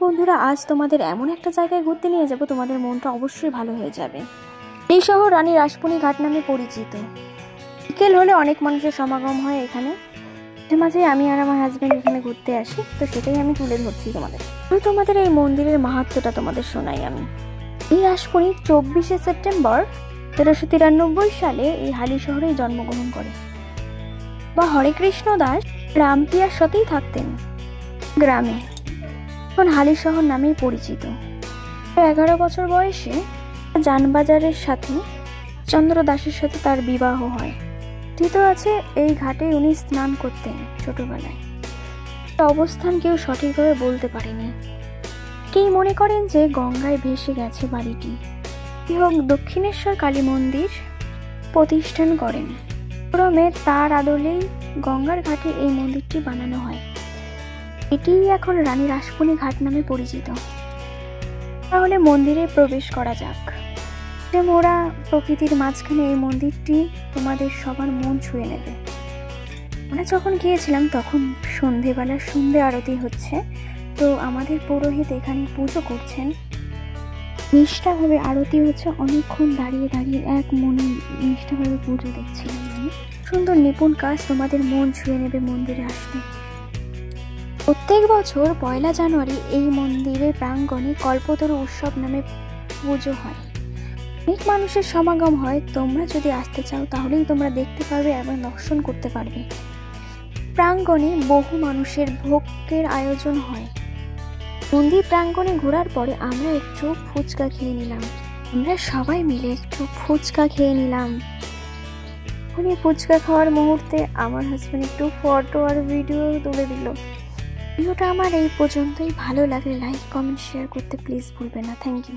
বন্ধুরা, আজ তোমাদের এমন একটা জায়গায় ঘুরতে নিয়ে যাব, তোমাদের মনটা অবশ্যই ভালো হয়ে যাবে। এই শহর রানী রাসমণি ঘাট নামে পরিচিত। বিকেল হলে অনেক মানুষের সমাগম হয় এখানে। মাঝে মাঝে আমি আর আমার হাজব্যান্ড এখানে ঘুরতে আসি, তো সেটাই আমি তুলে ধরছি তোমাদের এই মন্দিরের মাহাত্ম্যটা তোমাদের শোনাই আমি। এই রাসমণি 24শে সেপ্টেম্বর 1393 সালে এই হালি শহরেই জন্মগ্রহণ করে। বা হরেকৃষ্ণ দাস রামপিয়ার সাথেই থাকতেন গ্রামে, এখন হালি শহর নামেই পরিচিত। 11 বছর বয়সে জানবাজারের সাথে চন্দ্র দাসের সাথে তার বিবাহ হয়। কথিত আছে এই ঘাটে উনি স্নান করতেন ছোটবেলায়। অবস্থান কেউ সঠিকভাবে বলতে পারেনি। কেই মনে করেন যে গঙ্গায় ভেসে গেছে বাড়িটি। হোক দক্ষিণেশ্বর কালী মন্দির প্রতিষ্ঠান করেন। ক্রমে তার আদলেই গঙ্গার ঘাটে এই মন্দিরটি বানানো হয়। এটি এখন রানী রাসমণি ঘাট নামে পরিচিত। তাহলে মন্দিরে প্রবেশ করা যাক। মোরা প্রকৃতির মাঝখানে এই মন্দিরটি তোমাদের সবার মন ছুঁয়ে নেবে। আমরা যখন গিয়েছিলাম তখন সন্ধেবেলা সন্ধে আরতি হচ্ছে, তো আমাদের পুরোহিত এখানে পুজো করছেন। নিষ্ঠাভাবে আরতি হচ্ছে, অনেকক্ষণ দাঁড়িয়ে দাঁড়িয়ে এক মনে নিষ্ঠাভাবে পুজো দেখছিলাম আমি। সুন্দর নিপুণ কাজ, তোমাদের মন ছুঁয়ে নেবে মন্দিরে আসলে। প্রত্যেক বছর 1 জানুয়ারি এই মন্দিরের প্রাঙ্গণে কল্পতরু উৎসব নামে পুজো হয়। অনেক মানুষের সমাগম হয়। তোমরা যদি আসতে চাও তাহলেই তোমরা দেখতে পারবে এবং দর্শন করতে পারবে। প্রাঙ্গণে বহু মানুষের ভোগের আয়োজন হয়। মন্দির প্রাঙ্গণে ঘোরার পরে আমরা একটু ফুচকা খেয়ে নিলাম। আমরা সবাই মিলে একটু ফুচকা খেয়ে নিলাম। ফুচকা খাওয়ার মুহূর্তে আমার হাজব্যান্ড একটু ফটো আর ভিডিও তুলে দিল। ভিডিওটা আমার এই পর্যন্তই। ভালো লাগলে লাইক, কমেন্ট, শেয়ার করতে প্লিজ ভুলবে না। Thank you.